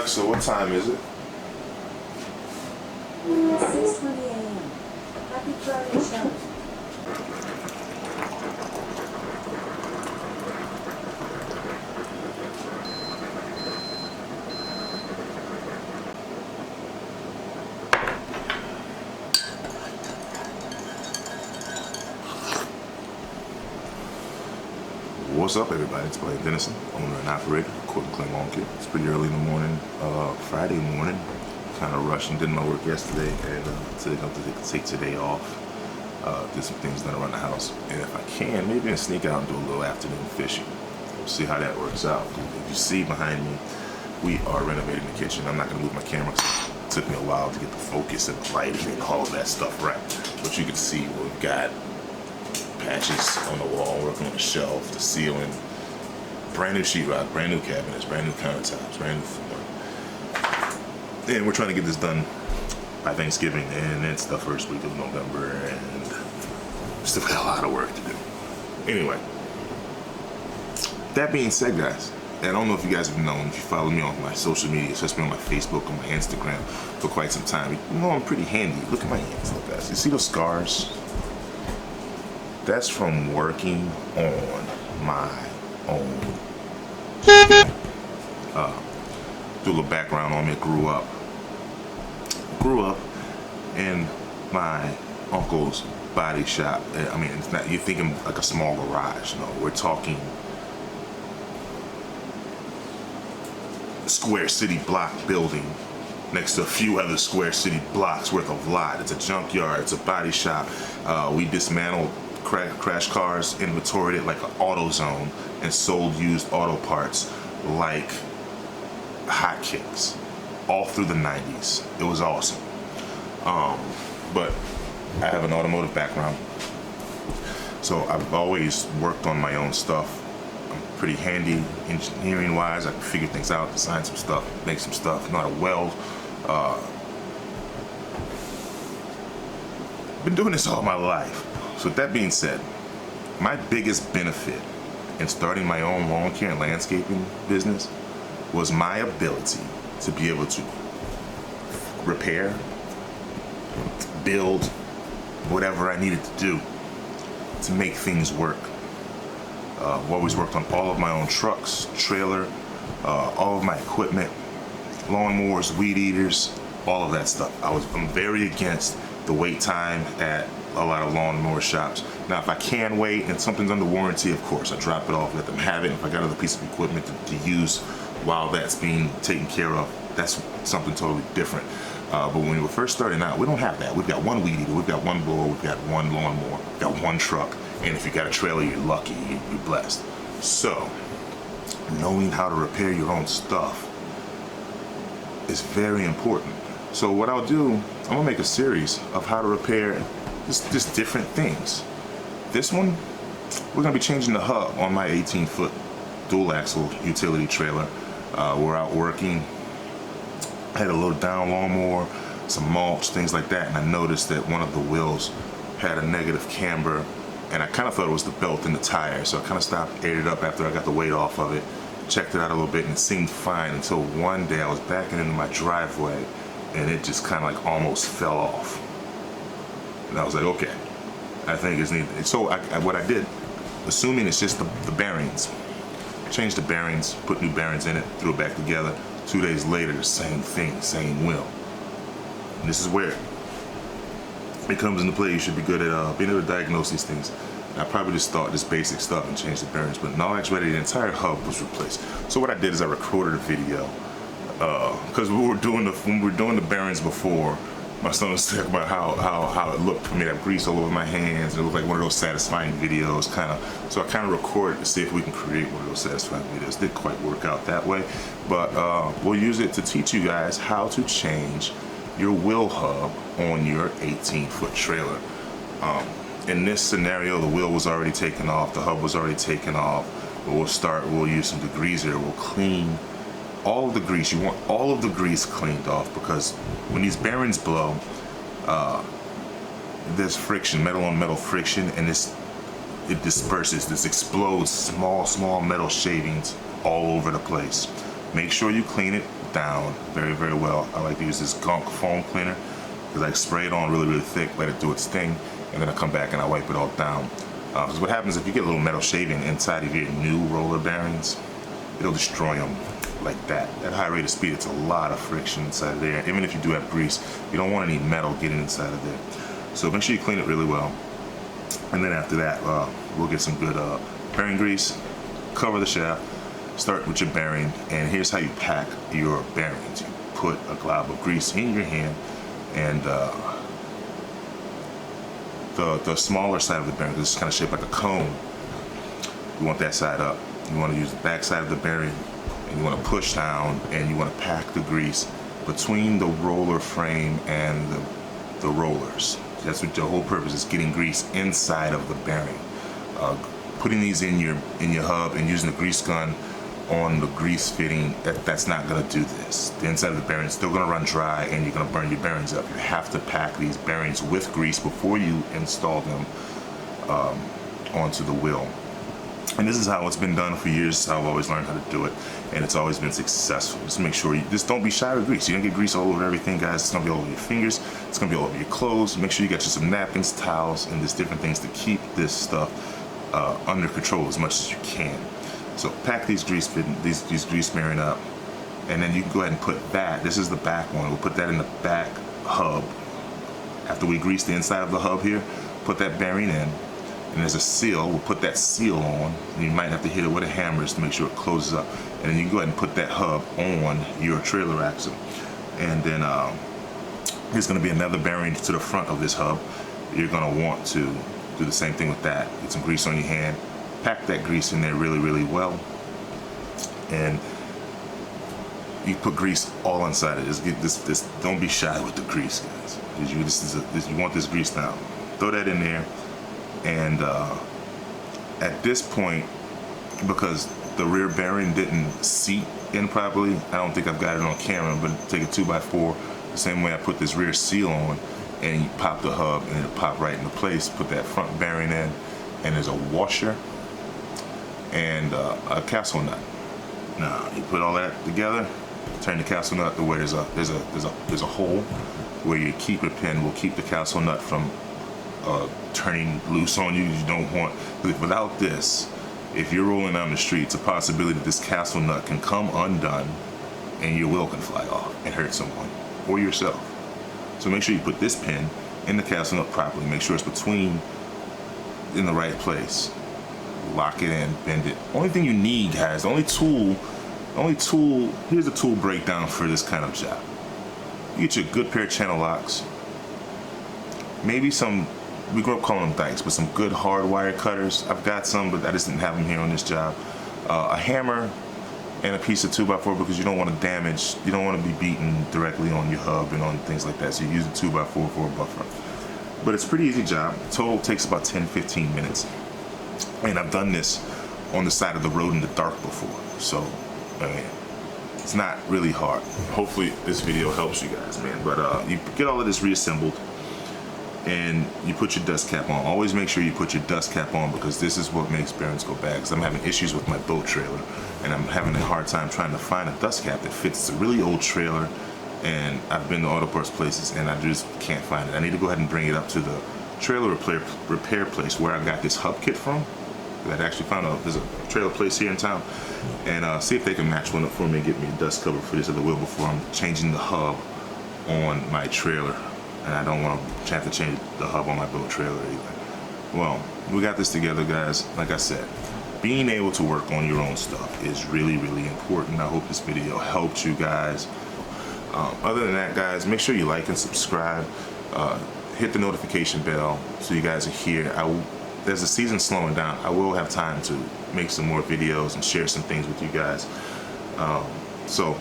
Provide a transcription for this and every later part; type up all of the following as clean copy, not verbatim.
Alexa, what time is it? 6:20 a.m. Happy Friday show. What's up, everybody? It's Blaine, Dennison, owner and operator, Court and Claim Kit. It's pretty early in the morning, Friday morning. Kind of rushing, did my work yesterday, and today I'm going to take today off. Did some things done around the house, and if I can, maybe I'll sneak out and do a little afternoon fishing. We'll see how that works out. If you see behind me, we are renovating the kitchen. I'm not going to move my camera. It took me a while to get the focus and the lighting and all of that stuff right. But you can see we've got patches on the wall, working on the shelf, the ceiling, brand new sheetrock, brand new cabinets, brand new countertops, brand new flooring. And we're trying to get this done by Thanksgiving, and it's the first week of November, and still got a lot of work to do. Anyway, that being said, guys, I don't know if you guys have known, if you follow me on my social media, especially on my Facebook, on my Instagram, for quite some time, you know I'm pretty handy. Look at my hands, look guys. You see those scars? That's from working on my own. Do a little background on me. Grew up in my uncle's body shop. I mean, it's not, you're thinking like a small garage. No, we're talking Square City block building next to a few other Square City blocks worth of lot. It's a junkyard, it's a body shop. We dismantled crash cars, inventoried it like an auto zone, and sold used auto parts like hotcakes all through the 90s. It was awesome. But I have an automotive background, so I've always worked on my own stuff. I'm pretty handy engineering wise. I can figure things out, design some stuff, make some stuff, know how to weld. Been doing this all my life. So with that being said, my biggest benefit in starting my own lawn care and landscaping business was my ability to be able to repair, build, whatever I needed to do to make things work. I've always worked on all of my own trucks, trailer, all of my equipment, lawnmowers, weed eaters, all of that stuff. I'm very against the wait time at a lot of lawnmower shops. Now, if I can wait and something's under warranty, of course, I drop it off, let them have it. If I got another piece of equipment to use while that's being taken care of, that's something totally different. But when we were first starting out, we don't have that. We've got one weed eater, we've got one blower, we've got one lawnmower, we've got one truck, and if you got a trailer, you're lucky, you're blessed. So, knowing how to repair your own stuff is very important. So what I'll do, I'm gonna make a series of how to repair just different things. This one, we're gonna be changing the hub on my 18-foot dual axle utility trailer. We're out working. I had a little down lawnmower, some mulch, things like that, and I noticed that one of the wheels had a negative camber, and I kind of thought it was the belt in the tire, so I kind of stopped, aired it up after I got the weight off of it, checked it out a little bit, and it seemed fine until one day I was backing into my driveway, and it just kind of like almost fell off. And I was like, okay, I think it's needed. So what I did, assuming it's just the bearings, changed the bearings, put new bearings in it, threw it back together. 2 days later, the same thing, same wheel. And this is where it comes into play. You should be good at being able to diagnose these things. I probably just thought this basic stuff and changed the bearings, but in all actuality, the entire hub was replaced. So what I did is I recorded a video because when we were doing the bearings before, my son was talking about how it looked for me to have grease all over my hands. It looked like one of those satisfying videos, kind of. So I kind of recorded to see if we can create one of those satisfying videos. Didn't quite work out that way, but we'll use it to teach you guys how to change your wheel hub on your 18-foot trailer. In this scenario, the wheel was already taken off, the hub was already taken off, but we'll use some degreaser, we'll clean all of the grease. You want all of the grease cleaned off, because when these bearings blow, there's friction, metal on metal friction, and it disperses, this explodes small metal shavings all over the place. Make sure you clean it down very, very well. I like to use this gunk foam cleaner because I spray it on really, really thick, let it do its thing, and then I come back and I wipe it all down. Because what happens if you get a little metal shaving inside of your new roller bearings, it'll destroy them like that. At high rate of speed, it's a lot of friction inside of there. Even if you do have grease, you don't want any metal getting inside of there. So make sure you clean it really well. And then after that, we'll get some good bearing grease, cover the shaft, start with your bearing, and here's how you pack your bearings. You put a glob of grease in your hand, and the smaller side of the bearing, this is kind of shaped like a cone, you want that side up. You want to use the back side of the bearing, and you want to push down, and you want to pack the grease between the roller frame and the rollers. That's what the whole purpose is, getting grease inside of the bearing. Putting these in your hub and using the grease gun on the grease fitting, that's not going to do this. The inside of the bearing is still going to run dry, and you're going to burn your bearings up. You have to pack these bearings with grease before you install them onto the wheel. And this is how it's been done for years. I've always learned how to do it, and it's always been successful. Just make sure just don't be shy with grease. You're gonna get grease all over everything, guys. It's gonna be all over your fingers. It's gonna be all over your clothes. Make sure you got you some napkins, towels, and just different things to keep this stuff under control as much as you can. So pack these grease bearing up, and then you can go ahead and put that. This is the back one. We'll put that in the back hub. After we grease the inside of the hub here, put that bearing in. And there's a seal. We'll put that seal on, and you might have to hit it with a hammer to make sure it closes up. And then you can go ahead and put that hub on your trailer axle. And then there's going to be another bearing to the front of this hub. You're going to want to do the same thing with that. Get some grease on your hand. Pack that grease in there really, really well. And you put grease all inside it. Just get this. Don't be shy with the grease, guys. You want this grease down. Throw that in there. And at this point, because the rear bearing didn't seat in properly, I don't think I've got it on camera, but take a 2x4, the same way I put this rear seal on, and you pop the hub and it'll pop right into place. Put that front bearing in, and there's a washer and a castle nut. Now you put all that together, turn the castle nut to where there's a hole where your keeper pin will keep the castle nut from turning loose on you. You don't want, without this, if you're rolling down the street, it's a possibility that this castle nut can come undone and your wheel can fly off and hurt someone or yourself. So make sure you put this pin in the castle nut properly. Make sure it's in the right place. Lock it in, bend it. Only thing you need, guys, the only tool, here's the tool breakdown for this kind of job. You get your good pair of channel locks, maybe some, we grew up calling them dikes, but some good hard wire cutters. I've got some, but I just didn't have them here on this job. A hammer and a piece of 2x4, because you don't want to damage, you don't want to be beaten directly on your hub and on things like that. So you use a 2x4 for a buffer. But it's a pretty easy job. Total takes about 10-15 minutes. And I've done this on the side of the road in the dark before. So, I mean, it's not really hard. Hopefully this video helps you guys, man. But you get all of this reassembled, and you put your dust cap on. Always make sure you put your dust cap on, because this is what makes bearings go bad. Because I'm having issues with my boat trailer, and I'm having a hard time trying to find a dust cap that fits. It's a really old trailer, and I've been to auto parts places, and I just can't find it. I need to go ahead and bring it up to the trailer repair place where I got this hub kit from. I actually found there's a trailer place here in town, and see if they can match one up for me and get me a dust cover for this other wheel before I'm changing the hub on my trailer. And I don't want to have to change the hub on my boat trailer either. Well, we got this together, guys. Like I said, being able to work on your own stuff is really, really important. I hope this video helped you guys. Other than that, guys, make sure you like and subscribe. Hit the notification bell so you guys are here. As the season's slowing down, I will have time to make some more videos and share some things with you guys. So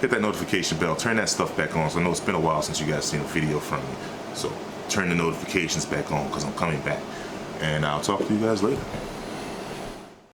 hit that notification bell, turn that stuff back on. So I know it's been a while since you guys seen a video from me. So turn the notifications back on, because I'm coming back. And I'll talk to you guys later.